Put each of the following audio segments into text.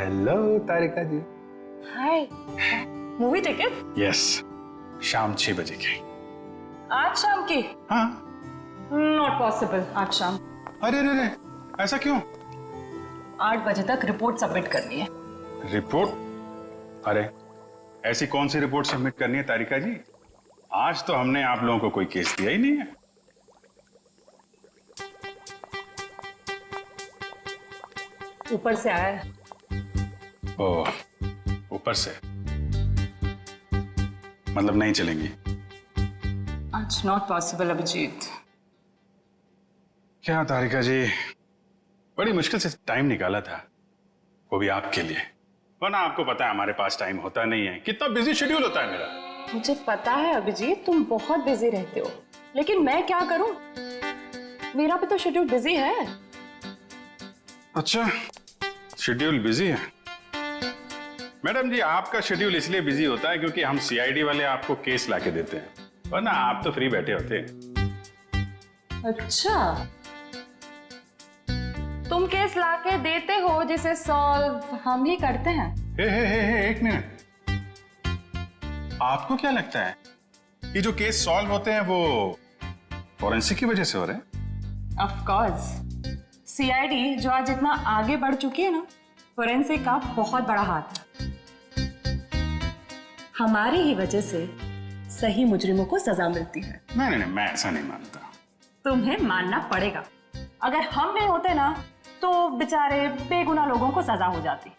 Hello तारिका जी। हाय, movie ticket? Yes, शाम 6 बजे की। आज शाम की? हाँ। नॉट पॉसिबल आज शाम। अरे अरे अरे, ऐसा क्यों? 8 बजे तक रिपोर्ट सबमिट करनी है। रिपोर्ट? अरे ऐसी कौन सी रिपोर्ट सबमिट करनी है तारिका जी? आज तो हमने आप लोगों को कोई केस दिया ही नहीं है। ऊपर से आया है। ओह, ऊपर से मतलब नहीं चलेंगी? आज नॉट पॉसिबल अभिजीत। क्या तारिका जी, बड़ी मुश्किल से टाइम निकाला था, वो भी आपके लिए। वरना आपको पता है हमारे पास टाइम होता नहीं है, कितना बिजी शेड्यूल होता है मेरा। मुझे पता है अभिजीत, तुम बहुत बिजी रहते हो, लेकिन मैं क्या करूं? मेरा भी तो शेड्यूल बिजी है। अच्छा, शेड्यूल बिजी है? मैडम जी, आपका शेड्यूल इसलिए बिजी होता है क्योंकि हम सीआईडी वाले आपको केस लाके देते हैं, वरना आप तो फ्री बैठे होते हैं। अच्छा, तुम केस लाके देते हो जिसे सॉल्व हम ही करते हैं। हे, एक मिनट। आपको क्या लगता है कि जो केस सॉल्व होते हैं वो फॉरेंसिक की वजह से हो रहे हैं? ऑफ कोर्स, सीआईडी जो आज इतना आगे बढ़ चुकी है ना, फोरेंसिक का बहुत बड़ा हाथ है। हमारी ही वजह से सही मुजरिमों को सजा मिलती है। नहीं, मैं ऐसा नहीं मानता। तुम्हें मानना पड़ेगा। अगर हम नहीं होते ना तो बेचारे बेगुनाह लोगों को सजा हो जाती।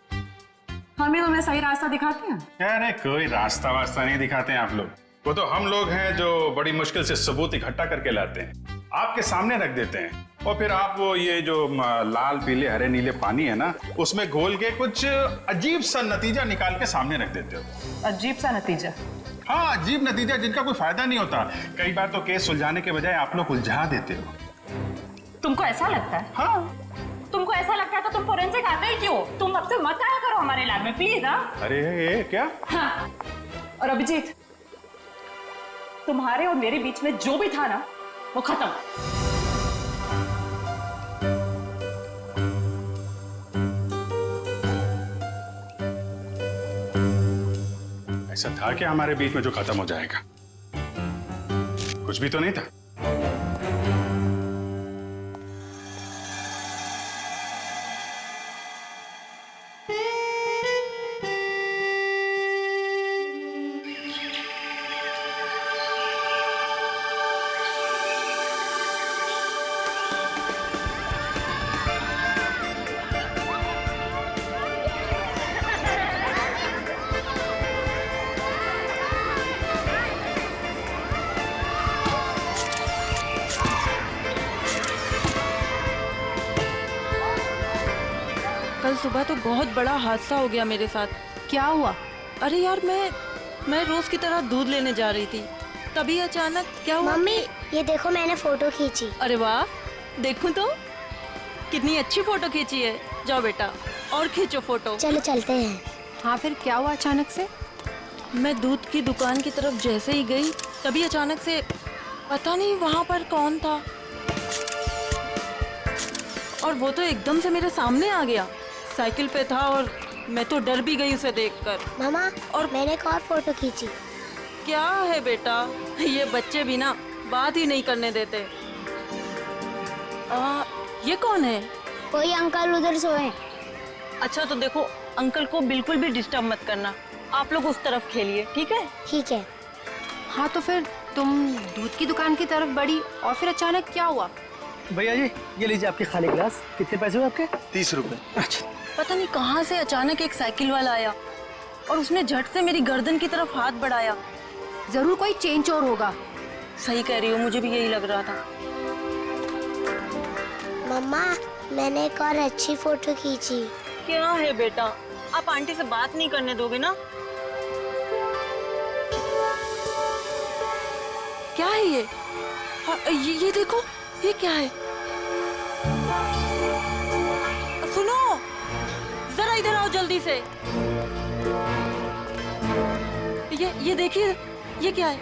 हम ही तुम्हें सही रास्ता दिखाते हैं। अरे कोई रास्ता वास्ता नहीं दिखाते हैं आप लोग, वो तो हम लोग हैं जो बड़ी मुश्किल से सबूत इकट्ठा करके लाते हैं, आपके सामने रख देते हैं, और फिर आप वो ये जो लाल पीले हरे नीले पानी है ना, उसमें घोल के कुछ अजीब सा नतीजा निकाल के सामने रख देते हो। अजीब सा नतीजा? हाँ, अजीब नतीजा जिनका कोई फायदा नहीं होता। कई बार तो केस सुलझाने के बजाय आप लोग उलझा देते हो। तुमको ऐसा लगता है? हाँ। तुमको ऐसा लगता है तो तुम फोरेंसिक आते ही क्यों? तुम अब से मत आया करो हमारे लैब में प्लीज। अरे ये क्या? हाँ, और अभिजीत, तुम्हारे और मेरे बीच में जो भी था ना वो खत्म। ऐसा था क्या हमारे बीच में जो खत्म हो जाएगा? कुछ भी तो नहीं था। कल सुबह तो बहुत बड़ा हादसा हो गया मेरे साथ। क्या हुआ? अरे यार, मैं रोज की तरह दूध लेने जा रही थी, तभी अचानक क्या हुआ? मम्मी, ये देखो मैंने फोटो खींची। अरे वाह, देखूं तो कितनी अच्छी फोटो खींची है। जाओ बेटा और खींचो फोटो। चलो चलते हैं। हाँ, फिर क्या हुआ अचानक से? मैं दूध की दुकान की तरफ जैसे ही गई, तभी अचानक से पता नहीं वहाँ पर कौन था, और वो तो एकदम से मेरे सामने आ गया। साइकिल पे था और मैं तो डर भी गई उसे देखकर। मामा, और मैंने एक और फोटो खींची। क्या है बेटा, ये बच्चे भी ना बात ही नहीं करने देते। ये कौन है? कोई अंकल उधर सोए। अच्छा तो देखो, अंकल को बिल्कुल भी डिस्टर्ब मत करना, आप लोग उस तरफ खेलिए, ठीक है? ठीक है। हाँ, तो फिर तुम दूध की दुकान की तरफ बढ़ी और फिर अचानक क्या हुआ? भैया जी, ये लीजिए आपकी खाली गिलास। कितने पैसे हुए आपके? 30 रुपए। अच्छा। पता नहीं कहाँ से अचानक एक साइकिल वाला आया और उसने झट से मेरी गर्दन की तरफ हाथ बढ़ाया। जरूर कोई चेन चोर होगा। सही कह रही हो, मुझे भी यही लग रहा था। मम्मा, मैंने एक और अच्छी फोटो खींची। क्या है बेटा, आप आंटी से बात नहीं करने दोगे ना? क्या है ये? हाँ, ये देखो, ये क्या है? सुनो, जरा इधर आओ जल्दी से। ये देखिए, ये क्या है?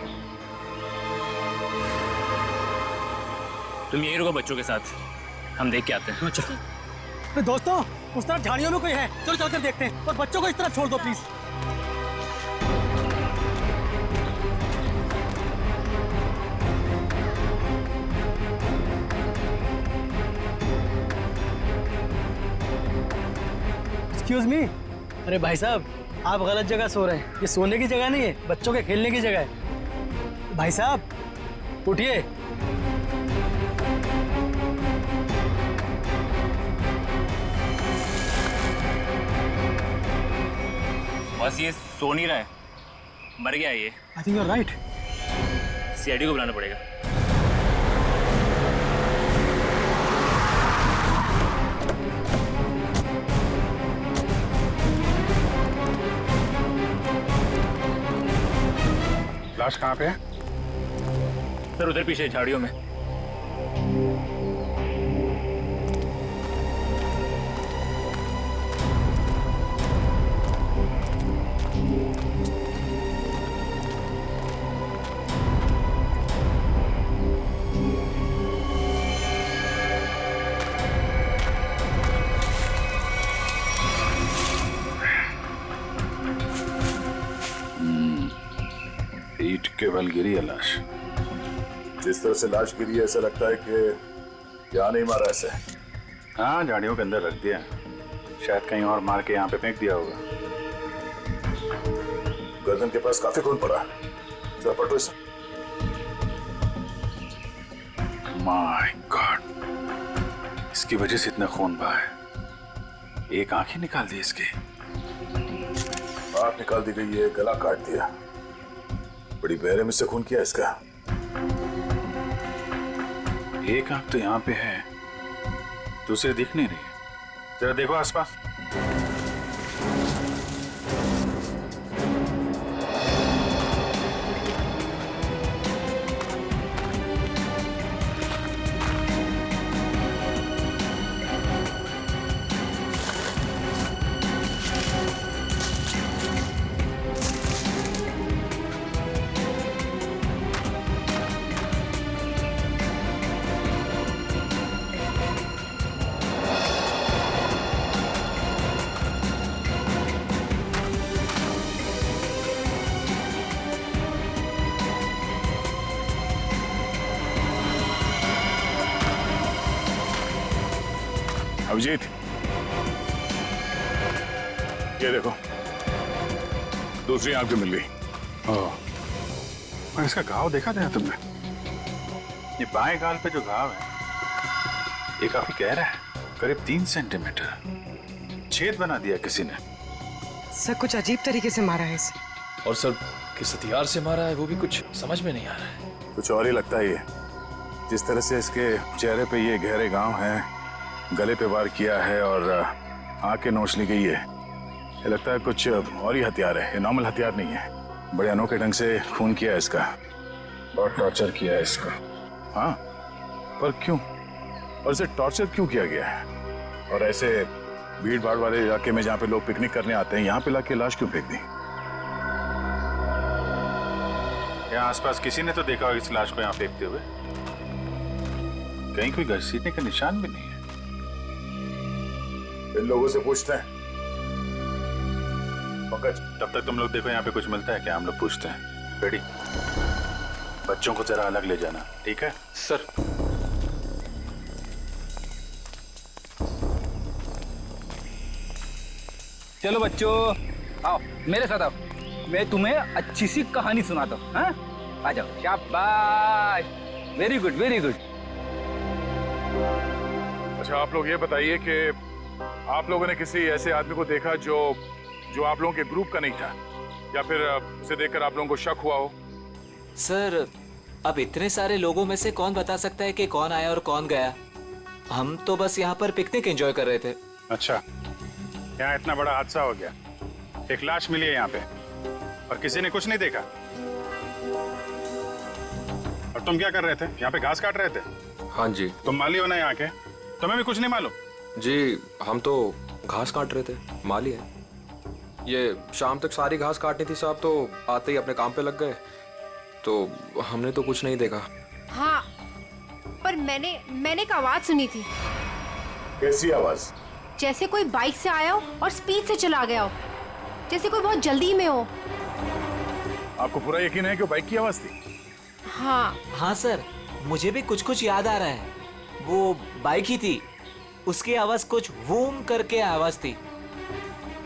तुम यहीं रुको बच्चों के साथ, हम देख के आते हैं। चलो। तो दोस्तों, उस तरफ झाड़ियों में कोई है, चलो चलकर देखते हैं। और बच्चों को इस तरफ छोड़ दो प्लीज। Excuse me. अरे भाई साहब, आप गलत जगह सो रहे हैं। ये सोने की जगह नहीं है, बच्चों के खेलने की जगह है। भाई साहब उठिए। बस ये सो नहीं रहा है, मर गया है ये। I think you are right. CID को बुलाना पड़ेगा। लाश कहाँ पे है? सर उधर पीछे झाड़ियों में। ईंट के बल गिरी है लाश। जिस तरह से लाश गिरी है ऐसा लगता है कि यहाँ नहीं मारा ऐसे। हाँ, झाड़ियों के अंदर रख दिया, शायद कहीं और मार के यहाँ पे फेंक दिया होगा। गर्दन के पास काफी खून पड़ा, जरा पटो इसे। माय गॉड, इसकी वजह से इतना खून बहा है। एक आंख ही निकाल दी इसकी। आंख निकाल दी गई है, गला काट दिया। बड़ी बेरहमी से खून किया इसका। एक आंख तो यहाँ पे है, दूसरी दिख नहीं रही। जरा देखो आसपास। अभिजीत, ये देखो, दूसरी आंख भी मिल गई। और इसका घाव देखा था तुमने? ये बाएं गाल पे जो घाव है, ये काफी गहरा है, करीब 3 सेंटीमीटर। छेद बना दिया किसी ने। सर कुछ अजीब तरीके से मारा है इसे। और सर किस हथियार से मारा है वो भी कुछ समझ में नहीं आ रहा है। कुछ और ही लगता है ये। जिस तरह से इसके चेहरे पे ये गहरे घाव हैं, गले पे वार किया है और आंखें नोच ली गई है, ये लगता है कुछ और ही हथियार है। ये नॉर्मल हथियार नहीं है। बड़े अनोखे ढंग से खून किया है इसका, बहुत टॉर्चर किया है इसका। हाँ, पर क्यों? और इसे टॉर्चर क्यों किया गया है? और ऐसे भीड़ भाड़ वाले इलाके में जहाँ पे लोग पिकनिक करने आते हैं, यहाँ पे लाके लाश क्यों फेंक दी? यहाँ आसपास किसी ने तो देखा होगा इस लाश को यहाँ फेंकते हुए। कहीं कोई घसीटने का निशान भी नहीं है। इन लोगों से पूछते हैं। पंकज, तब तक तुम लोग देखो यहाँ पे कुछ मिलता है क्या, हम लोग पूछते हैं। रेडी? बच्चों को जरा अलग ले जाना, ठीक है? सर चलो बच्चों, आओ मेरे साथ आओ, मैं तुम्हें अच्छी सी कहानी सुनाता हूँ। हाँ, आ जाओ। शाबाश, वेरी गुड वेरी गुड। अच्छा, आप लोग ये बताइए कि आप लोगों ने किसी ऐसे आदमी को देखा जो आप लोगों के ग्रुप का नहीं था, या फिर उसे देखकर आप लोगों को शक हुआ हो? सर अब इतने सारे लोगों में से कौन बता सकता है कि कौन आया और कौन गया। हम तो बस यहाँ पर पिकनिक एंजॉय कर रहे थे। अच्छा, यहाँ इतना बड़ा हादसा हो गया, एक लाश मिली है यहाँ पे और किसी ने कुछ नहीं देखा। और तुम क्या कर रहे थे? यहाँ पे घास काट रहे थे? हाँ जी। तुम माली हो ना यहाँ के, तुम्हें भी कुछ नहीं मालूम? जी हम तो घास काट रहे थे, माली है। ये शाम तक सारी घास काटनी थी साहब, तो आते ही अपने काम पे लग गए, तो हमने तो कुछ नहीं देखा। हाँ, पर मैंने एक आवाज सुनी थी। कैसी आवाज? जैसे कोई बाइक से आया हो और स्पीड से चला गया हो, जैसे कोई बहुत जल्दी में हो। आपको पूरा यकीन है कि वो बाइक की आवाज थी? हाँ हाँ सर, मुझे भी कुछ कुछ याद आ रहा है। वो बाइक ही थी, उसकी आवाज कुछ वूम करके आवाज थी।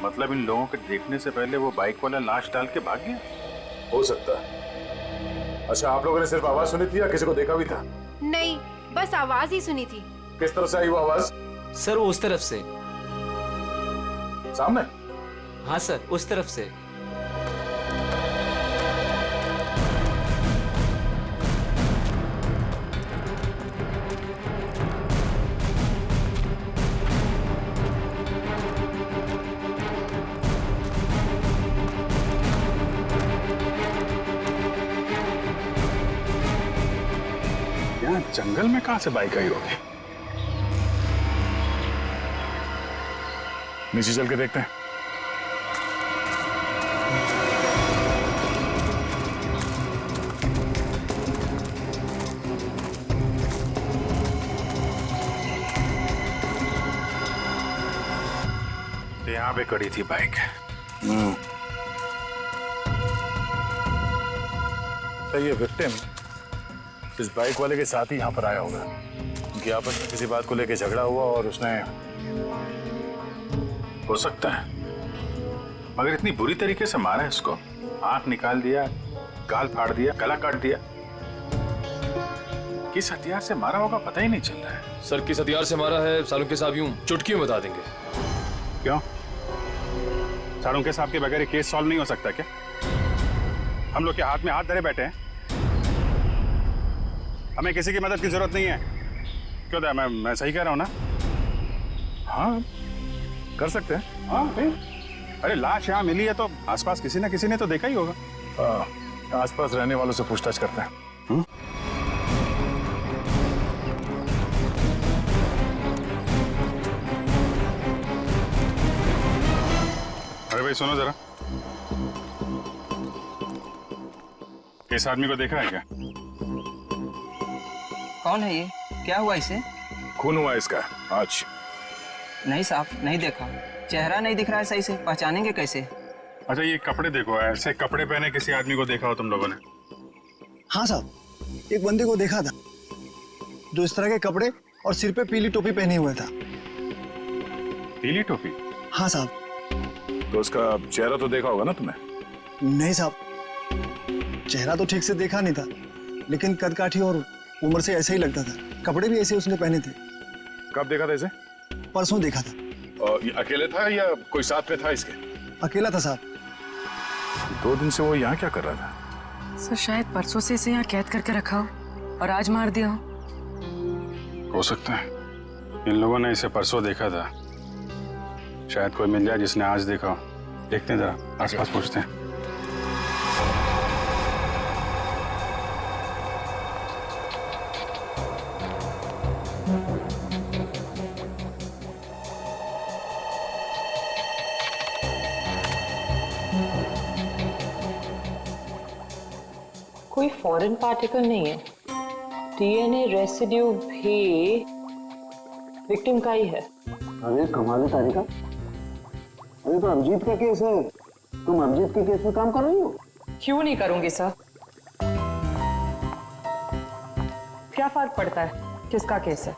मतलब इन लोगों के देखने से पहले वो बाइक वाला लाश डाल के भाग गया? हो सकता है। अच्छा, आप लोगों ने सिर्फ आवाज सुनी थी या किसी को देखा भी था? नहीं, बस आवाज ही सुनी थी। किस तरफ से आई वो आवाज? सर वो उस तरफ से। सामने? हाँ सर, उस तरफ से। जंगल में कहां से बाइक आई होगी? नीचे चल के देखते हैं। यहां पे खड़ी थी बाइक। तो ये विक्टिम इस बाइक वाले के साथ ही यहाँ पर आया होगा। उनकी आपस में किसी बात को लेकर झगड़ा हुआ और उसने, हो सकता है, मगर इतनी बुरी तरीके से मारा है इसको। आंख निकाल दिया, गाल फाड़ दिया, गला काट दिया। किस हथियार से मारा होगा पता ही नहीं चल रहा है। सर किस हथियार से मारा है सालुंके साहब यूं चुटकी में बता देंगे। क्यों? सालुंके साहब के बगैर ये केस सॉल्व नहीं हो सकता क्या? हम लोग के हाथ में हाथ धरे बैठे हैं। हमें किसी की मदद की जरूरत नहीं है। क्यों दया, मैं सही कह रहा हूं ना? हाँ, कर सकते हैं। हाँ भाई, अरे लाश यहाँ मिली है तो आसपास किसी ना किसी ने तो देखा ही होगा। आसपास रहने वालों से पूछताछ करते हैं। अरे भाई सुनो जरा, इस आदमी को देखा है क्या? कौन है ये? क्या हुआ इसे? खून हुआ इसका आज। नहीं साहब, नहीं देखा। चेहरा नहीं दिख रहा है सही से, पहचानेंगे कैसे? अच्छा ये कपड़े देखो, ऐसे कपड़े पहने किसी आदमी को देखा हो तुम लोगों ने? हाँ साहब, एक बंदे को देखा था जो इस तरह के कपड़े और सिर पे पीली टोपी पहने हुआ था। पीली टोपी? हाँ साहब। तो उसका चेहरा तो देखा होगा ना तुमने? नहीं साहब, चेहरा तो ठीक से देखा नहीं था, लेकिन कद काठी और उम्र से ऐसे ही लगता था। कपड़े भी ऐसे उसने पहने थे। कब देखा था इसे? परसों देखा था। और ये अकेले था या कोई साथ में था इसके? अकेला था साहब। 2 दिन से वो यहाँ क्या कर रहा था? सर शायद परसों से इसे यहाँ कैद करके रखा हो और आज मार दिया हो सकता है इन लोगों ने इसे परसों देखा था। शायद कोई मिल जाए जिसने आज देखा हो। देखते हैं जरा, आसपास पूछते हैं। कोई फॉरेन पार्टिकल नहीं है। डीएनए रेसिड्यू भी विक्टिम का ही है। अरे कमाल है तारिका, अरे तो अमजीत का केस है, तुम अमजीत के केस में काम कर रही हो? क्यों नहीं करूंगी सर? क्या फर्क पड़ता है किसका केस है?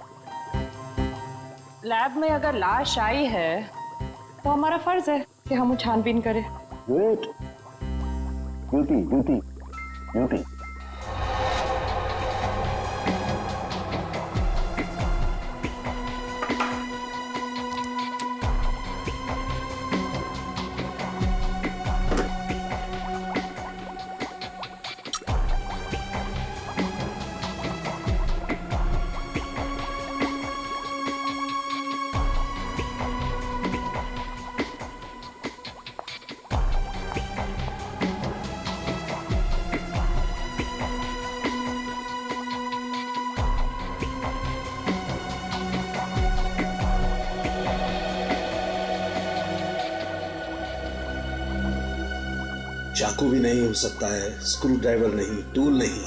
लैब में अगर लाश आई है तो हमारा फर्ज है कि हम छानबीन करें। Wait, duty duty duty. चाकू भी नहीं हो सकता है, स्क्रू ड्राइवर नहीं, टूल नहीं।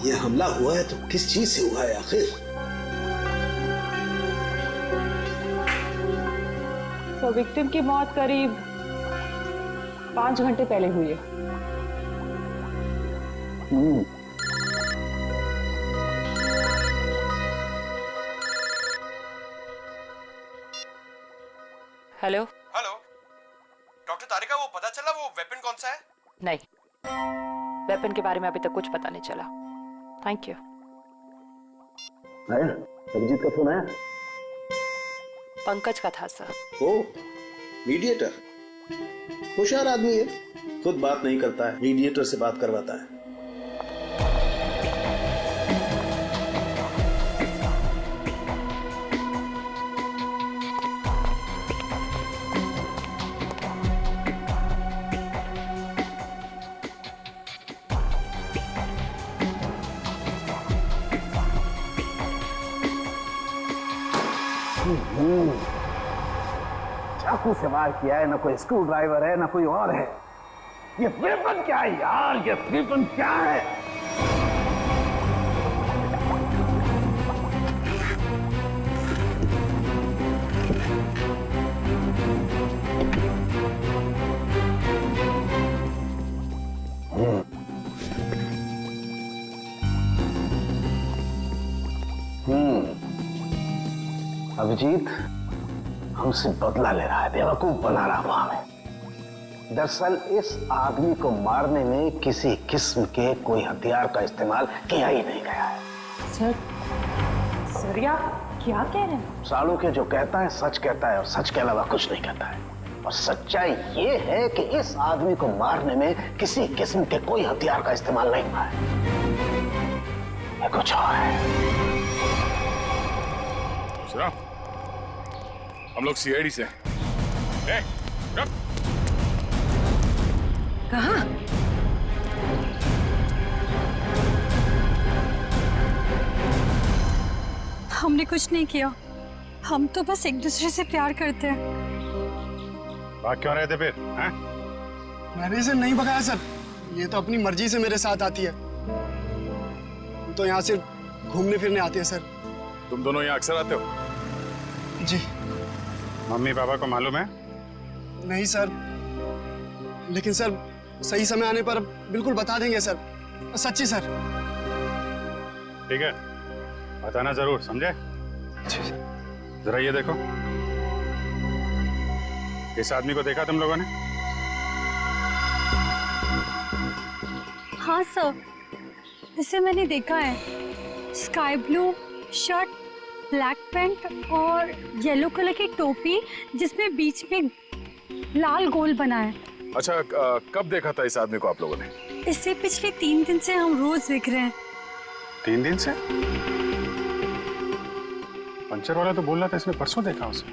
ये हमला हुआ है तो किस चीज से हुआ है आखिर? विक्टिम की मौत करीब 5 घंटे पहले हुई है। हेलो। हेलो डॉक्टर तारिका, वो पता चला वो वेपन कौन सा है? नहीं, वेपन के बारे में अभी तक कुछ पता नहीं चला। Thank you. आया अभिजीत का फोन आया? पंकज का था सर। ओ मीडिएटर, होशियार आदमी है, खुद बात नहीं करता है, मीडिएटर से बात करवाता है। चाकू से वार किया है, ना कोई स्क्रू ड्राइवर है, ना कोई और है। ये वेपन क्या है यार? ये वेपन क्या है? अभिजीत हमसे बदला ले रहा है, बेवकूफ बना रहा हुआ हमें। दरअसल इस आदमी को मारने में किसी किस्म के कोई हथियार का इस्तेमाल किया ही नहीं गया है। सर आप क्या कह रहे हैं? सालू के जो कहता है सच कहता है और सच के अलावा कुछ नहीं कहता है। और सच्चाई ये है कि इस आदमी को मारने में किसी किस्म के कोई हथियार का इस्तेमाल नहीं हुआ है। ये कुछ और है। हम लोग सीआईडी से। कहाँ? हमने कुछ नहीं किया, हम तो बस एक दूसरे से प्यार करते हैं। भाग क्यों रहे थे फिर? हैं? मैंने इसे नहीं भगाया सर, ये तो अपनी मर्जी से मेरे साथ आती है। तो यहाँ से घूमने फिरने आती है सर। तुम दोनों यहाँ अक्सर आते हो? जी। मम्मी पापा को मालूम है? नहीं सर, लेकिन सर सही समय आने पर बिल्कुल बता देंगे सर, सच्ची सर। ठीक है, बताना जरूर, समझे? जरा ये देखो, इस आदमी को देखा तुम लोगों ने? हाँ सर, इसे मैंने देखा है। Sky blue shirt, black pant और येलो कलर की टोपी जिसमें बीच में लाल गोल बना है। अच्छा, कब देखा था इस आदमी को आप लोगों ने? इससे पिछले 3 दिन से हम रोज देख रहे हैं। 3 दिन से? पंचर वाला तो बोल रहा था इसने परसों देखा उसे।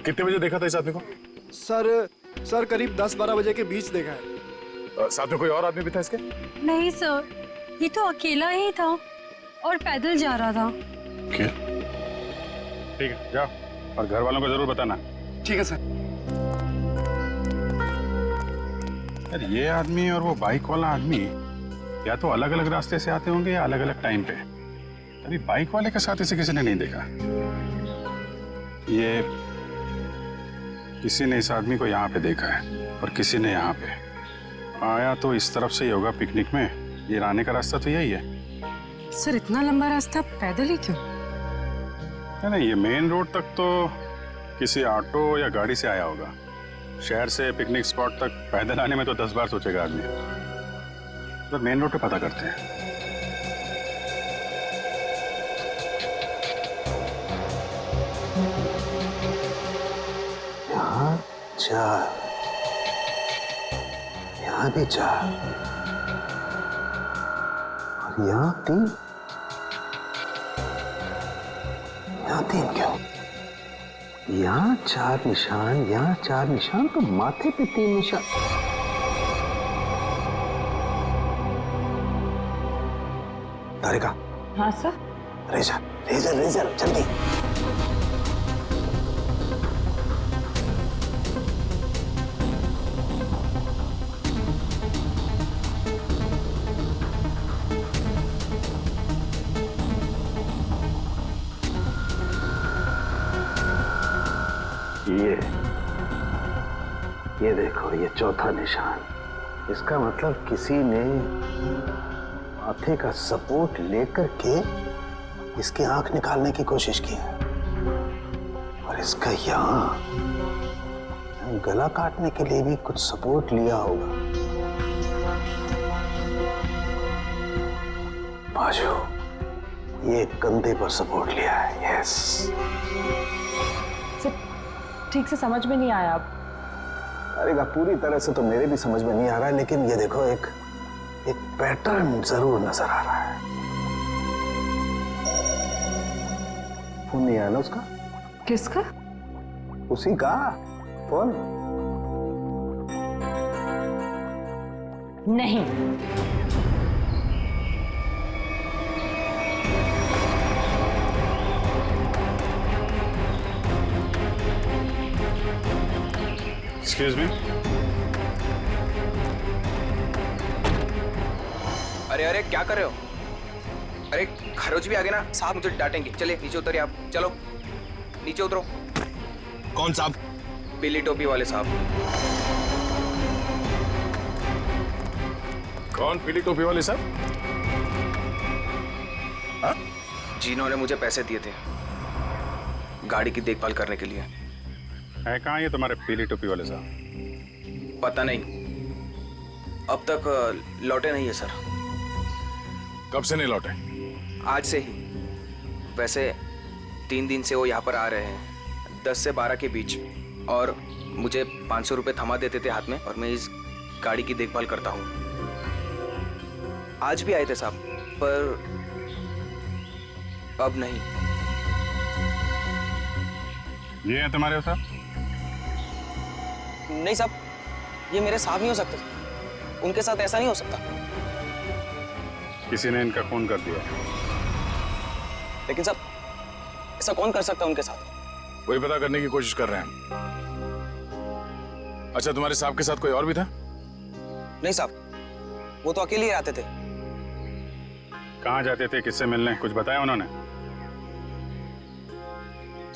कितने बजे देखा था इस आदमी को? सर करीब 10-12 बजे के बीच देखा है। साथ में कोई और आदमी भी था इसके? नहीं सर, ये तो अकेला ही था और पैदल जा रहा था। ठीक है, जाओ और घर वालों को जरूर बताना। ठीक है सर। यार ये आदमी और वो बाइक वाला आदमी या तो अलग अलग रास्ते से आते होंगे या अलग अलग टाइम पे। अभी बाइक वाले के साथ इसे किसी ने नहीं देखा। ये किसी ने इस आदमी को यहाँ पे देखा है और किसी ने यहाँ पे। आया तो इस तरफ से ही होगा पिकनिक में। ये आने का रास्ता तो यही है। सर इतना लंबा रास्ता पैदल ही क्यों? नहीं, ये मेन रोड तक तो किसी ऑटो या गाड़ी से आया होगा। शहर से पिकनिक स्पॉट तक पैदल आने में तो 10 बार सोचेगा आदमी। तो मेन रोड पे पता करते हैं। यहाँ 4, यहाँ भी 4 और यहाँ 3। यहाँ 3 क्यों? यहाँ 4 निशान, यहाँ 4 निशान, तो माथे पे 3 निशान। तारिका। हाँ सर। रेजर रेजर रेजर जल्दी। ये ये देखो, ये चौथा निशान। इसका मतलब किसी ने माथे का सपोर्ट लेकर के इसकी आंख निकालने की कोशिश की है। और इसका यहाँ गला काटने के लिए भी कुछ सपोर्ट लिया होगा। बाजू, ये कंधे पर सपोर्ट लिया है। यस। ठीक से समझ में नहीं आया। अब अरे पूरी तरह से तो मेरे भी समझ में नहीं आ रहा है, लेकिन ये देखो एक पैटर्न जरूर नजर आ रहा है। फोन नहीं आया ना उसका? किसका? उसी का फोन। नहीं। Excuse me. अरे अरे क्या कर रहे हो? अरे खरोच भी आ गए ना साहब, मुझे डांटेंगे। चलिए नीचे उतरिए आप, चलो नीचे उतरो। कौन साहब? पीली टोपी वाले साहब। कौन पीली टोपी वाले साहब? जिन्होंने मुझे पैसे दिए थे गाड़ी की देखभाल करने के लिए। है कहाँ ये तुम्हारे पीली टोपी वाले साहब? पता नहीं, अब तक लौटे नहीं है सर। कब से नहीं लौटे? आज से ही। वैसे 3 दिन से वो यहाँ पर आ रहे हैं, 10 से 12 के बीच, और मुझे 500 रुपये थमा देते थे हाथ में, और मैं इस गाड़ी की देखभाल करता हूँ। आज भी आए थे साहब, पर अब नहीं। ये है तुम्हारे साहब? नहीं साहब, ये मेरे साहब नहीं हो सकते। उनके साथ ऐसा नहीं हो सकता। किसी ने इनका खून कर दिया। लेकिन साहब, ऐसा कौन कर सकता है उनके साथ? वही पता करने की कोशिश कर रहे हैं। अच्छा, तुम्हारे साहब के साथ कोई और भी था? नहीं साहब, वो तो अकेले ही आते थे। कहाँ जाते थे, किससे मिलने, कुछ बताया उन्होंने?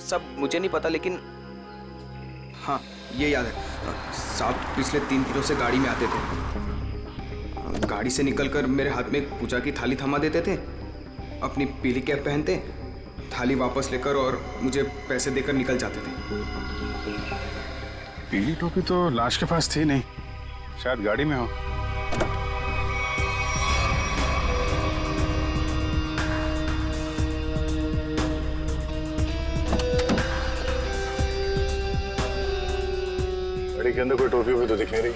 सब मुझे नहीं पता, लेकिन हाँ ये याद है साहब, पिछले 3 दिनों से गाड़ी में आते थे। गाड़ी से निकलकर मेरे हाथ में एक पूजा की थाली थमा देते थे, अपनी पीली कैप पहनते, थाली वापस लेकर और मुझे पैसे देकर निकल जाते थे। पीली टोपी तो लाश के पास थी नहीं, शायद गाड़ी में हो। गाड़ी के अंदर कोई टोपी भी तो दिख नहीं रही।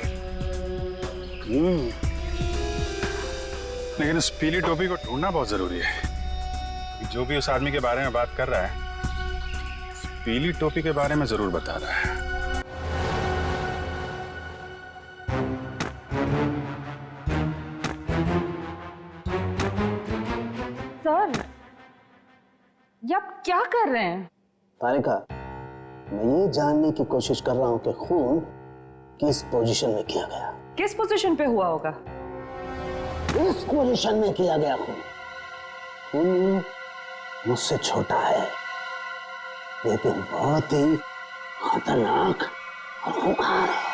लेकिन उस पीली टोपी को ढूंढना बहुत जरूरी है। जो भी उस आदमी के बारे में बात कर रहा है, उस पीली टोपी के बारे में जरूर बता रहा है। सर, ये आप क्या कर रहे हैं? तारिका, मैं ये जानने की कोशिश कर रहा हूं कि खून किस पोजीशन में किया गया। किस पोजीशन पे हुआ होगा? इस पोजीशन में किया गया खून। खून मुझसे छोटा है, लेकिन बहुत ही खतरनाक और खूंखार है।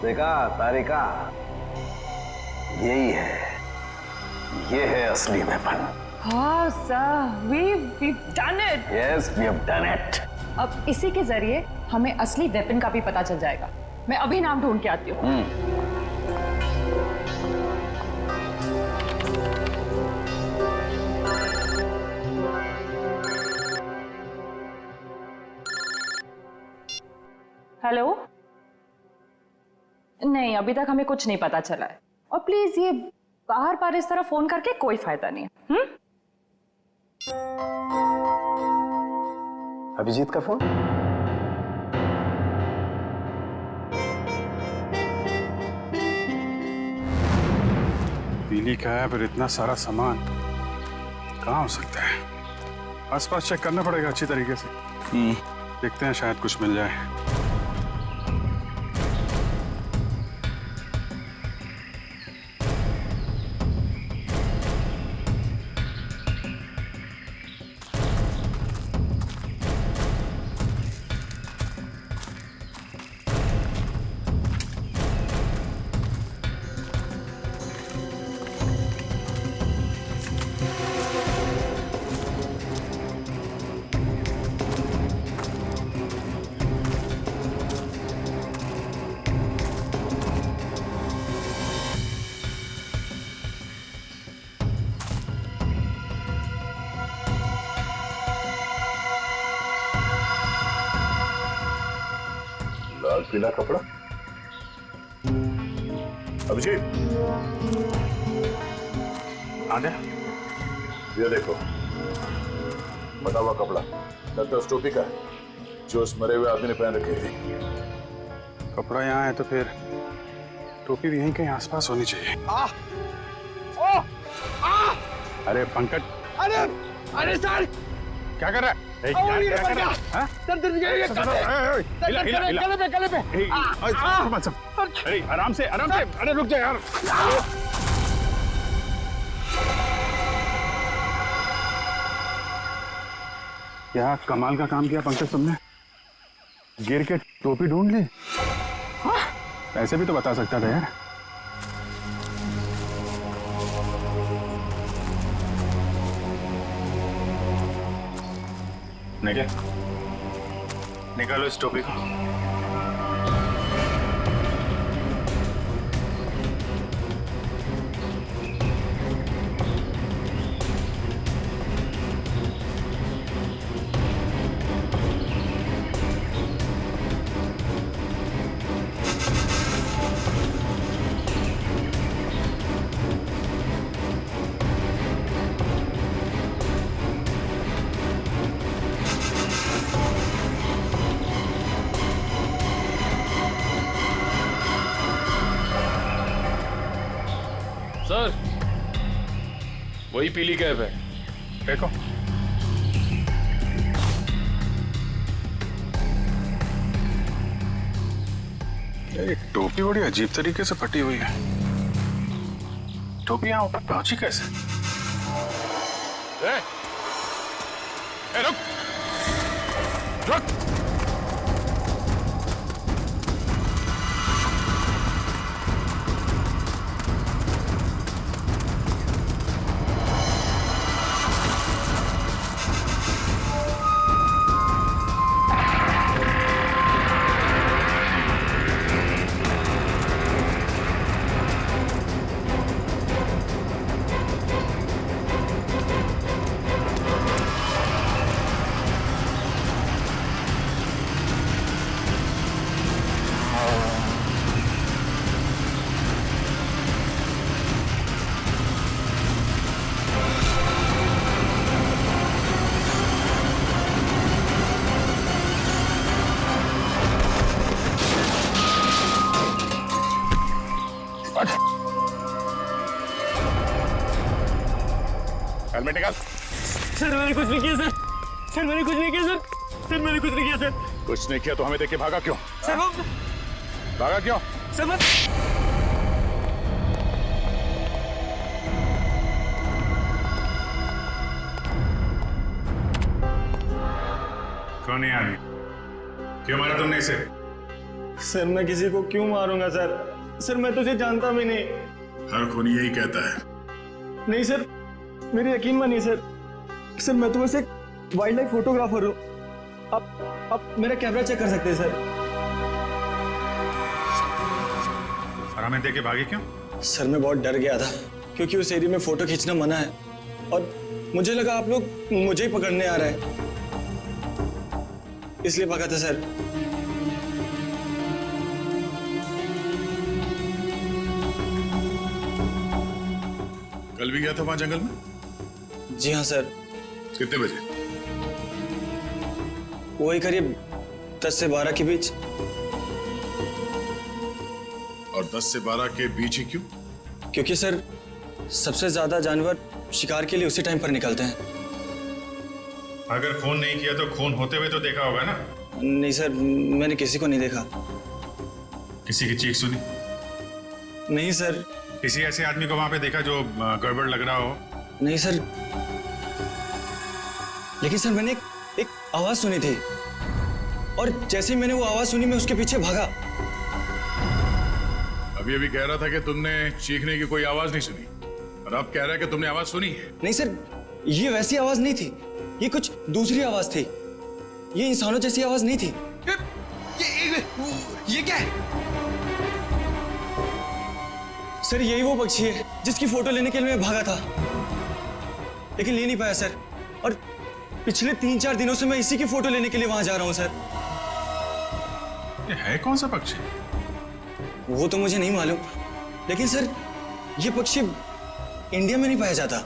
देखा तारिका, यही है, ये है असली वेपन। हाँ sir, we've done it. Yes, we have done it. अब इसी के जरिए हमें असली वेपन का भी पता चल जाएगा। मैं अभी नाम ढूंढ के आती हूँ। हेलो। नहीं, अभी तक हमें कुछ नहीं पता चला है। और प्लीज ये बार बार इस तरह फोन करके कोई फायदा नहीं है। अभिजीत का फोन? पीली का है, पर इतना सारा सामान कहाँ हो सकता है? आसपास चेक करना पड़ेगा अच्छी तरीके से। देखते हैं, शायद कुछ मिल जाए। लाल पीला कपड़ा। अभिजीत, आजा। ये देखो, बटा हुआ कपड़ा लगता है उस टोपी का है जो उस मरे हुए आदमी ने पहन रखी थी। कपड़ा यहाँ है तो फिर टोपी भी यहीं कहीं आसपास होनी चाहिए। अरे पंकज, अरे सर, क्या कर रहा है? अरे आराम से, अरे रुक जा यार। क्या कमाल का काम किया पंकज तुमने, गिर के टोपी ढूंढ ली। ऐसे भी तो बता सकता था यार। निकालो इस टोपी को। सर, वही पीली कैब है। देखो, ये टोपी बड़ी अजीब तरीके से फटी हुई है। टोपी यहाँ ऊपर पहुंची कैसे? रुक रुक। हेलमेट निकाल। सर मैंने कुछ नहीं किया सर। सर मैंने कुछ नहीं किया सर। सर मैंने कुछ नहीं किया सर। कुछ नहीं किया तो हमें देख के भागा क्यों? सर वो भागा क्यों? सर मैं कौन है आदमी? क्यों मारा तुमने इसे? सर मैं किसी को क्यों मारूंगा सर? सर मैं तो उसे जानता भी नहीं। हर खूनी यही कहता है। नहीं सर, मेरी यकीन मानिए सर। सर मैं तो बस एक वाइल्ड लाइफ फोटोग्राफर हूँ। आप मेरा कैमरा चेक कर सकते हैं सर। और हमें देख के भागे क्यों? सर मैं बहुत डर गया था क्योंकि उस एरिया में फोटो खींचना मना है और मुझे लगा आप लोग मुझे ही पकड़ने आ रहे हैं, इसलिए भागा था सर। कल भी गया था वहां जंगल में? जी हाँ सर। कितने बजे? वही करीब 10 से 12 के बीच। और 10 से 12 के बीच ही क्यों? क्योंकि सर सबसे ज्यादा जानवर शिकार के लिए उसी टाइम पर निकलते हैं। अगर खून नहीं किया तो खून होते हुए तो देखा होगा ना? नहीं सर, मैंने किसी को नहीं देखा। किसी की चीख सुनी? नहीं सर। किसी ऐसे आदमी को वहां पे देखा जो गड़बड़ लग रहा हो? नहीं सर, लेकिन सर मैंने एक आवाज सुनी थी और जैसे ही मैंने वो आवाज सुनी मैं उसके पीछे भागा। अभी अभी कह रहा था कि तुमने चीखने की कोई आवाज नहीं सुनी और अब कह रहा है कि तुमने आवाज सुनी है। नहीं सर, ये वैसी आवाज नहीं थी, ये कुछ दूसरी आवाज थी। ये इंसानों जैसी आवाज नहीं थी। ये क्या है? सर यही वो पक्षी है जिसकी फोटो लेने के लिए मैं भागा था, लेकिन ले नहीं पाया सर। और पिछले 3-4 दिनों से मैं इसी की फोटो लेने के लिए वहां जा रहा हूं सर। ये है कौन सा पक्षी? वो तो मुझे नहीं मालूम, लेकिन सर ये पक्षी इंडिया में नहीं पाया जाता।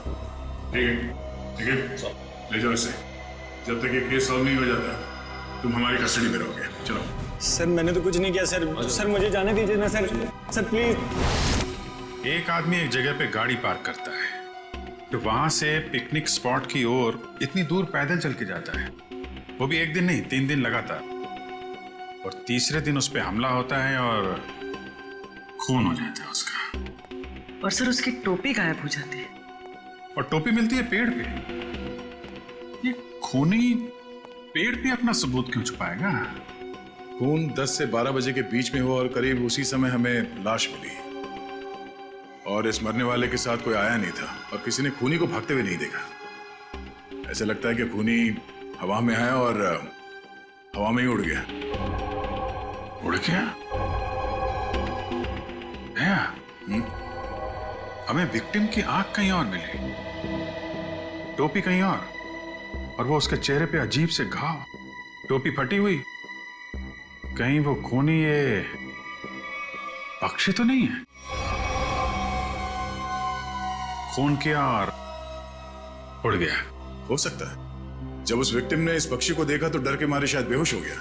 ठीक है, ले जाओ इसे। जब तक ये केस सॉल्व नहीं हो जाता तुम हमारी कस्टडी में रहोगे। चलो। सर मैंने तो कुछ नहीं किया सर। सर मुझे जाने दीजिए ना सर। Sir please. एक आदमी एक जगह पे गाड़ी पार्क करता है तो वहां से पिकनिक स्पॉट की ओर इतनी दूर पैदल चल के जाता है, वो भी एक दिन नहीं 3 दिन लगातार, और तीसरे दिन उस पर हमला होता है और खून हो जाता है उसका। और सर उसकी टोपी गायब हो जाती है। और टोपी मिलती है पेड़ पे। ये खूनी पेड़ पे अपना सबूत क्यों छुपाएगा? खून 10 से 12 बजे के बीच में हुआ और करीब उसी समय हमें लाश मिली और इस मरने वाले के साथ कोई आया नहीं था और किसी ने खूनी को भागते हुए नहीं देखा। ऐसा लगता है कि खूनी हवा में आया और हवा में ही उड़ गया। उड़ गया? हमें विक्टिम की आंख कहीं और मिली, टोपी कहीं और वो उसके चेहरे पे अजीब से घाव, टोपी फटी हुई। कहीं वो खूनी ये पक्षी तो नहीं है? खून किया और उड़ गया। हो सकता है जब उस विक्टिम ने इस पक्षी को देखा तो डर के मारे शायद बेहोश हो गया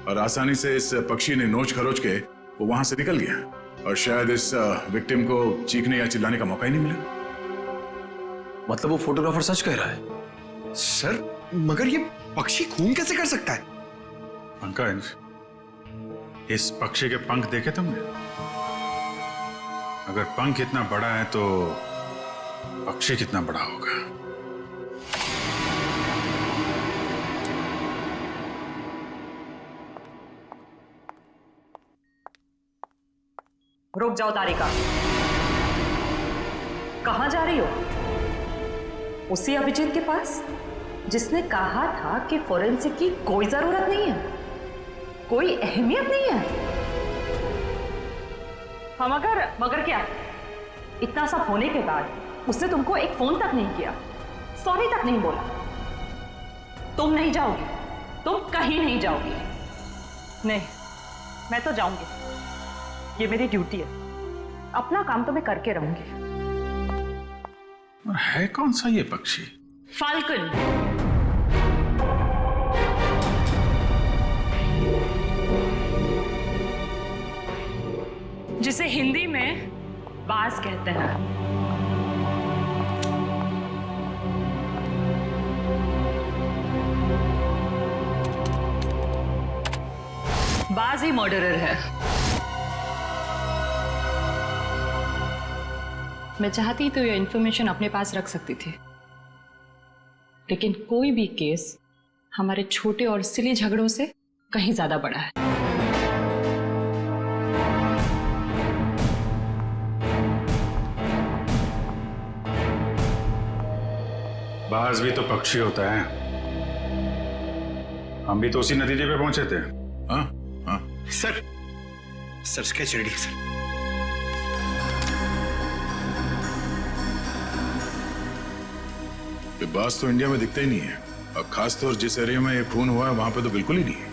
और आसानी से इस पक्षी ने नोच खरोच के वो वहां से निकल गया और शायद इस विक्टिम को चीखने या चिल्लाने का मौका ही नहीं मिला। मतलब वो फोटोग्राफर सच कह रहा है? सर मगर ये पक्षी खून कैसे कर सकता है? पंकज, इस पक्षी के पंख देखे तुमने? अगर पंख इतना बड़ा है तो पक्षी कितना बड़ा होगा? रुक जाओ तारिका, कहां जा रही हो? उसी अभिजीत के पास जिसने कहा था कि फोरेंसिक की कोई जरूरत नहीं है, कोई अहमियत नहीं है। हम मगर क्या? इतना सब होने के बाद उसने तुमको एक फोन तक नहीं किया, सॉरी तक नहीं बोला। तुम नहीं जाओगी, तुम कहीं नहीं जाओगी। नहीं, मैं तो जाऊंगी, ये मेरी ड्यूटी है। अपना काम तो मैं करके रहूंगी। और है कौन सा ये पक्षी? फाल्कन। जिसे हिंदी में बाज कहते हैं। बाज ही मर्डरर है। मैं चाहती तो ये इंफॉर्मेशन अपने पास रख सकती थी, लेकिन कोई भी केस हमारे छोटे और सिली झगड़ों से कहीं ज्यादा बड़ा है। बाज भी तो पक्षी होता है। हम भी तो उसी नतीजे पे पहुंचे थे। हाँ हाँ सर स्केच रेडी सर। बाज तो इंडिया में दिखता ही नहीं है, अब खास तौर जिस एरिया में ये खून हुआ है वहां पे तो बिल्कुल ही नहीं है।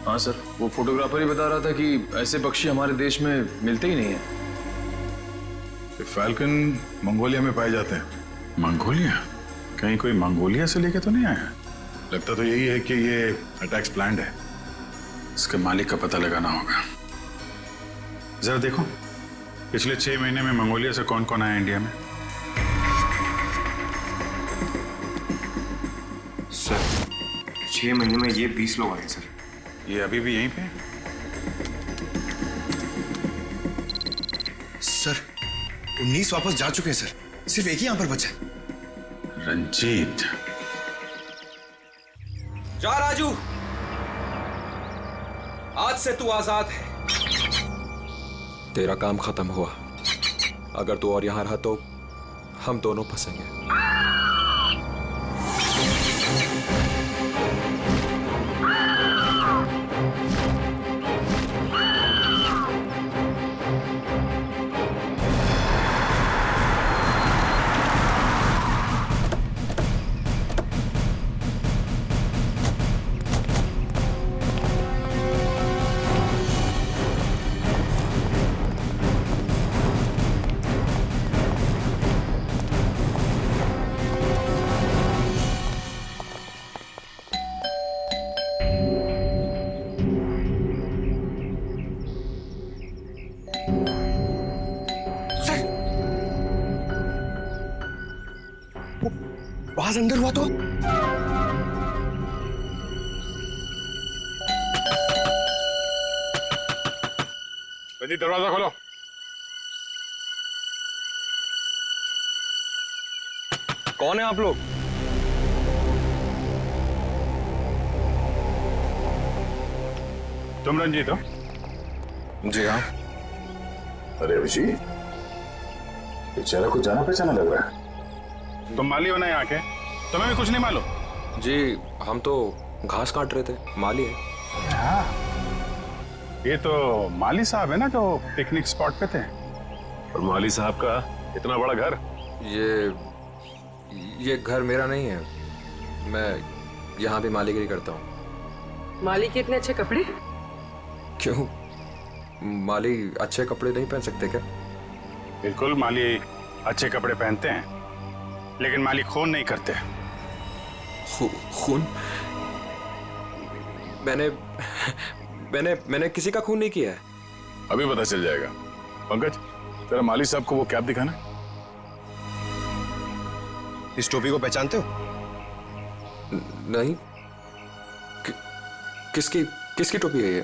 हाँ सर, वो फोटोग्राफर ही बता रहा था कि ऐसे पक्षी हमारे देश में मिलते ही नहीं है। फैल्कन मंगोलिया में पाए जाते हैं। मंगोलिया? कहीं कोई मंगोलिया से लेके तो नहीं आया? लगता तो यही है कि ये अटैक्स प्लान्ड है। इसके मालिक का पता लगाना होगा। जरा देखो पिछले 6 महीने में मंगोलिया से कौन कौन आया इंडिया में। सर 6 महीने में ये 20 लोग आए सर। ये अभी भी यहीं पे हैं? सर 19 वापस जा चुके हैं सर, सिर्फ एक ही यहां पर बचा है। रंजीत। जा राजू, आज से तू आजाद है। तेरा काम खत्म हुआ। अगर तू और यहां रहा तो हम दोनों फंसेंगे। आवाज अंदर हुआ तो रंजीत दरवाजा खोलो। कौन है आप लोग? तुम रंजीत हो? जी हाँ। अरे अभिजीत, बेचारा कुछ जाना पहचाना लग रहा है। तुम माली हो ना यहाँ के? तुम्हें भी कुछ नहीं मालूम? जी हम तो घास काट रहे थे, माली है। हाँ, ये तो माली साहब है ना जो पिकनिक स्पॉट पे थे। और माली साहब का इतना बड़ा घर? ये घर मेरा नहीं है, मैं यहाँ भी मालीगिरी करता हूँ। माली के इतने अच्छे कपड़े? क्यों, माली अच्छे कपड़े नहीं पहन सकते क्या? बिल्कुल, माली अच्छे कपड़े पहनते हैं, लेकिन माली खून नहीं करते। खून? मैंने किसी का खून नहीं किया है। अभी पता चल जाएगा। पंकज, तेरा माली साहब को वो कैप दिखाना। इस टोपी को पहचानते हो? नहीं। किसकी टोपी है ये?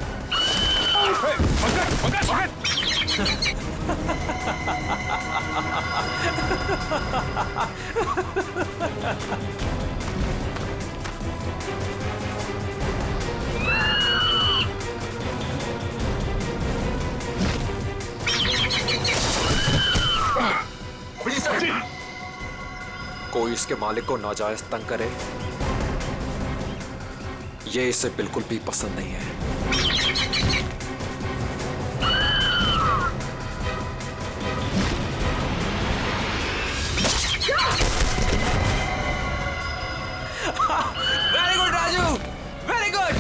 कोई इसके मालिक को नाजायज तंग करे, ये इसे बिल्कुल भी पसंद नहीं है। Very good Raju, very good.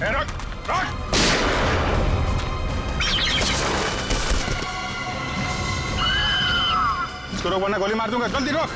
रुक, रुक। इसको रोक वरना गोली मार दूंगा। जल्दी रोक।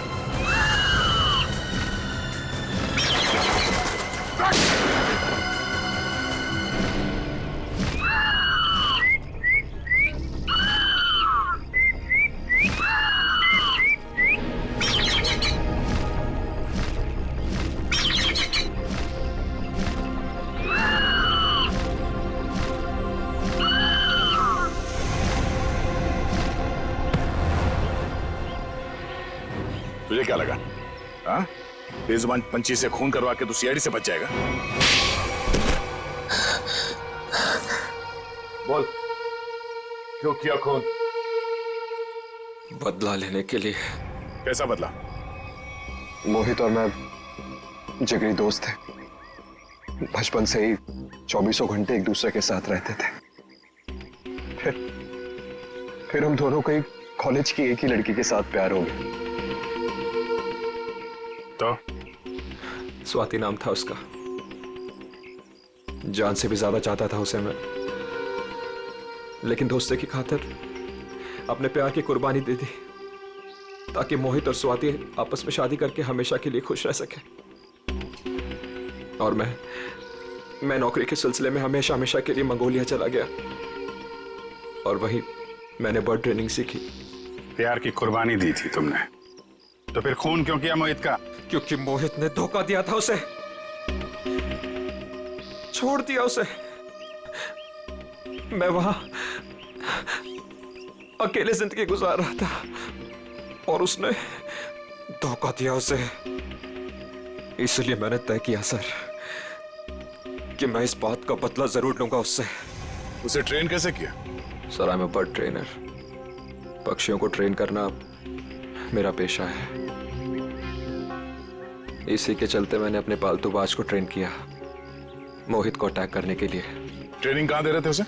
तुझे क्या लगा? हाँ, बेजुबान पंछी से खून करवा के तू सीआईडी से बच जाएगा? बोल, क्यों किया खून? बदला लेने के लिए। कैसा बदला? मोहित और मैं जिगरी दोस्त थे, बचपन से ही 24 घंटे एक दूसरे के साथ रहते थे। फिर हम दोनों को कॉलेज की एक ही लड़की के साथ प्यार हो गया। तो स्वाति नाम था उसका। जान से भी ज्यादा चाहता था उसे मैं, लेकिन दोस्ती की खातिर अपने प्यार की कुर्बानी दे दी ताकि मोहित और स्वाति आपस में शादी करके हमेशा के लिए खुश रह सके। और मैं नौकरी के सिलसिले में हमेशा हमेशा के लिए मंगोलिया चला गया और वहीं मैंने बर्ड ट्रेनिंग सीखी। प्यार की कुर्बानी दी थी तुमने, तो फिर खून क्यों किया मोहित का? क्योंकि मोहित ने धोखा दिया था उसे, छोड़ दिया उसे। मैं वहां अकेले जिंदगी गुजार रहा था और उसने धोखा दिया उसे। इसलिए मैंने तय किया सर कि मैं इस बात का बदला जरूर लूंगा उससे। उसे ट्रेन कैसे किया? Sir I am a bird trainer. पक्षियों को ट्रेन करना मेरा पेशा है। इसी के चलते मैंने अपने पालतू बाज को ट्रेन किया मोहित को अटैक करने के लिए। ट्रेनिंग कहां दे रहे थे उसे?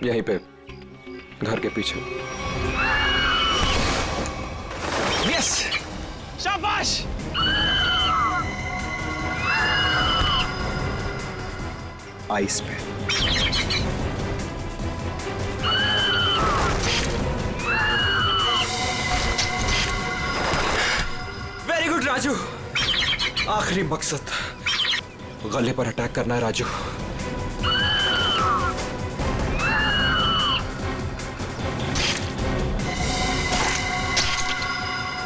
यहीं पे घर के पीछे। यस, शाबाश। आइस पे। Very good Raju. आखिरी मकसद गले पर अटैक करना है राजू।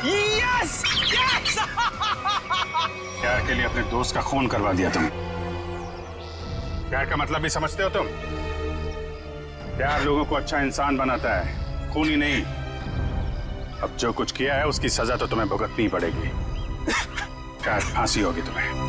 Yes yes. प्यार के लिए अपने दोस्त का खून करवा दिया तुम। प्यार का मतलब भी समझते हो तुम? प्यार लोगों को अच्छा इंसान बनाता है, खून ही नहीं। अब जो कुछ किया है उसकी सजा तो तुम्हें भुगतनी पड़ेगी। शायद फांसी होगी तुम्हें।